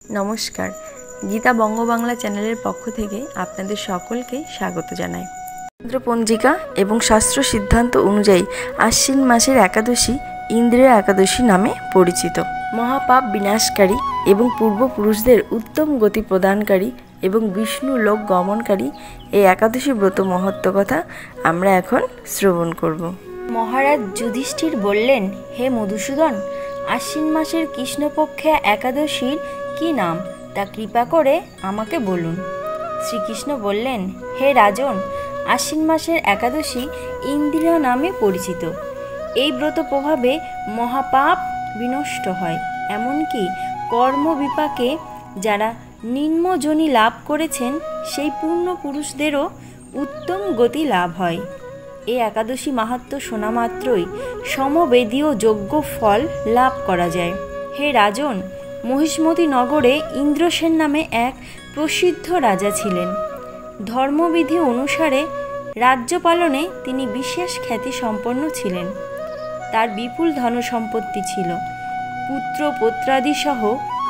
নমস্কার, গীতা বঙ্গবাংলা চ্যানেলের পক্ষ থেকে আপনাদের সকলকে স্বাগত জানাই। চন্দ্রপঞ্জিকা এবং শাস্ত্র সিদ্ধান্ত অনুযায়ী আশ্বিন মাসের একাদশী ইন্দ্রের একাদশী নামে পরিচিত। মহাপাপ বিনাশকারী এবং পূর্বপুরুষদের উত্তম গতি প্রদানকারী এবং বিষ্ণু লোক গমনকারী এই একাদশী ব্রত মহত্ব কথা আমরা এখন শ্রবণ করব। মহারাজ যুধিষ্ঠির বললেন, হে মধুসূদন, আশ্বিন মাসের কৃষ্ণপক্ষে একাদশীর কি নাম তা কৃপা করে আমাকে বলুন। শ্রীকৃষ্ণ বললেন, হে রাজন, আশ্বিন মাসের একাদশী ইন্দিরা নামে পরিচিত। এই ব্রত প্রভাবে মহাপাপ বিনষ্ট হয়, এমনকি কর্মবিপাকে যারা নিম্নজনি লাভ করেছেন সেই পূর্ণ পুরুষদেরও উত্তম গতি লাভ হয়। এই একাদশী মাহাত্ম্য শোনা মাত্রই সমবেদীয় যজ্ঞ ফল লাভ করা যায়। হে রাজন, মহিষ্মতি নগরে ইন্দ্রসেন নামে এক প্রসিদ্ধ রাজা ছিলেন। ধর্মবিধি অনুসারে রাজ্য পালনে তিনি বিশেষ খ্যাতি সম্পন্ন ছিলেন। তার বিপুল ধনসম্পত্তি ছিল। পুত্র পৌত্রাদি সহ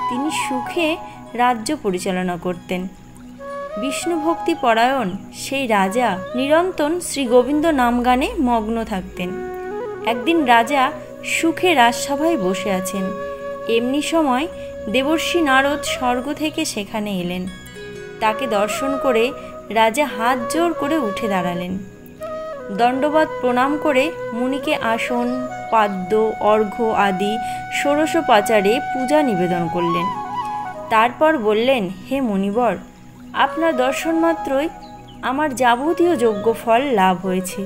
তিনি সুখে রাজ্য পরিচালনা করতেন। বিষ্ণুভক্তি পরায়ণ সেই রাজা নিরন্তর শ্রী গোবিন্দ নাম গানে মগ্ন থাকতেন। একদিন রাজা সুখে রাজসভায় বসে আছেন। এমনি সময় দেবর্ষি নারদ স্বর্গ থেকে সেখানে এলেন। তাকে দর্শন করে রাজা হাত জোড় করে উঠে দাঁড়ালেন। দণ্ডবত প্রণাম করে মুনিকে আসন, পাদ্য, অর্ঘ্য আদি ষোড়শোপচারে পূজা নিবেদন করলেন। তারপর বললেন, হে মুনিবর, আপনার দর্শন মাত্রই আমার যাবতীয় যজ্ঞ ফল লাভ হয়েছে।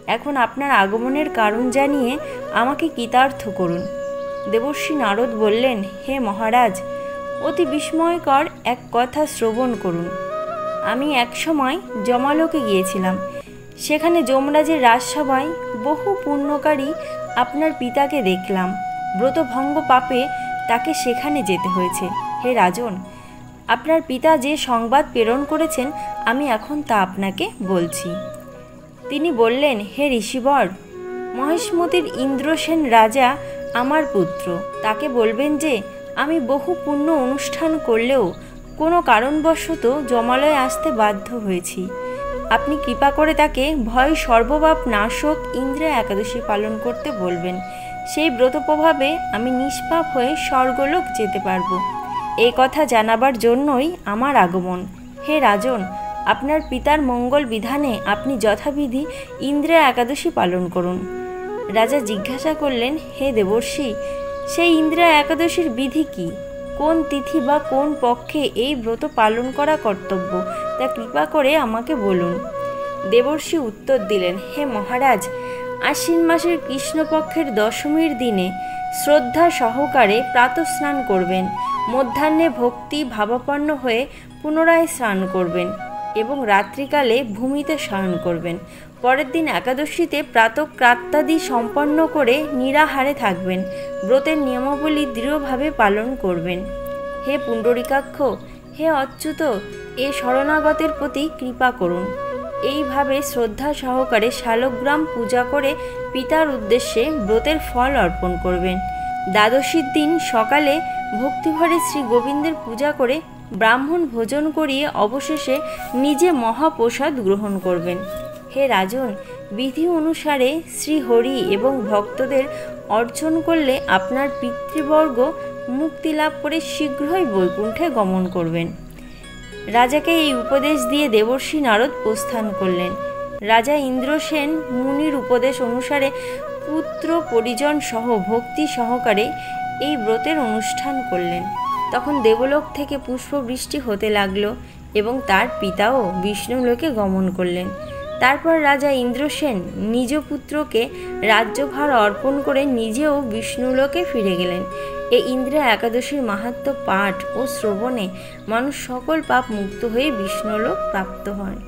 এখন আপনার আগমনের কারণ জানিয়ে আমাকে কৃতার্থ করুন। দেবর্ষি নারদ বললেন, হে মহারাজ, অতি বিস্ময়কর এক কথা শ্রবণ করুন। আমি একসময় যমালোকে গিয়েছিলাম। সেখানে যমরাজের রাজসভায় বহু পুণ্যকারী আপনার পিতাকে দেখলাম। ব্রতভঙ্গ পাপে তাকে সেখানে যেতে হয়েছে। হে রাজন, আপনার পিতা যে সংবাদ প্রেরণ করেছেন আমি এখন তা আপনাকে বলছি। তিনি বললেন, হে ঋষিবর, মহেশমতির ইন্দ্রসেন রাজা আমার পুত্র। তাকে বলবেন যে আমি বহু পুণ্য অনুষ্ঠান করলেও কোনো কারণবশত যমালয়ে আসতে বাধ্য হয়েছি। আপনি কৃপা করে তাকে ভয় সর্বপাপ নাশক ইন্দ্রা একাদশী পালন করতে বলবেন। সেই ব্রত প্রভাবে আমি নিষ্পাপ হয়ে স্বর্গলোক যেতে পারবো। এই কথা জানাবার জন্যই আমার আগমন। হে রাজন, আপনার পিতার মঙ্গল বিধানে আপনি যথাবিধি ইন্দ্রা একাদশী পালন করুন। রাজা জিজ্ঞাসা করলেন, হে দেবর্ষি, সেই ইন্দ্রা একাদশীর বিধি কি? কোন তিথি বা কোন পক্ষে এই ব্রত পালন করা কর্তব্য তা কৃপা করে আমাকে বলুন। দেবর্ষি উত্তর দিলেন, হে মহারাজ, আশ্বিন মাসের কৃষ্ণপক্ষের দশমীর দিনে শ্রদ্ধা সহকারে প্রাতঃস্নান করবেন। মধ্যাহ্নে ভক্তি ভাবাপন্ন হয়ে পুনরায় স্নান করবেন এবং রাত্রিকালে ভূমিতে শয়ন করবেন। পরের দিন একাদশীতে প্রাতঃক্রাত্যাদি সম্পন্ন করে নিরাহারে থাকবেন। ব্রতের নিয়মাবলী দৃঢ়ভাবে পালন করবেন। হে পুণ্ডরিকাক্ষ, হে অচ্যুত, এ শরণাগতের প্রতি কৃপা করুন। এইভাবে শ্রদ্ধা সহকারে শালগ্রাম পূজা করে পিতার উদ্দেশ্যে ব্রতের ফল অর্পণ করবেন। দ্বাদশীর দিন সকালে ভক্তিভরে শ্রী গোবিন্দের পূজা করে ব্রাহ্মণ ভোজন করিয়ে অবশেষে নিজে মহাপ্রসাদ গ্রহণ করবেন। হে রাজন, বিধি অনুসারে শ্রীহরি এবং ভক্তদের অর্চন করলে আপনার পিতৃবর্গ মুক্তি লাভ করে শীঘ্রই বৈকুণ্ঠে গমন করবেন। রাজাকে এই উপদেশ দিয়ে দেবর্ষি নারদ প্রস্থান করলেন। রাজা ইন্দ্রসেন মুনির উপদেশ অনুসারে পুত্র পরিজন সহ ভক্তি সহকারে এই ব্রতের অনুষ্ঠান করলেন। তখন দেবলোক থেকে পুষ্পবৃষ্টি হতে লাগলো এবং তার পিতাও বিষ্ণুলোকে গমন করলেন। তারপর রাজা ইন্দ্রসেন নিজ পুত্রকে রাজ্যভার অর্পণ করে নিজেও বিষ্ণুলোকে ফিরে গেলেন। এই ইন্দ্রা একাদশীর মাহাত্ম্য পাঠ ও শ্রবণে মানুষ সকল পাপ মুক্ত হয়ে বিষ্ণুলোক প্রাপ্ত হয়।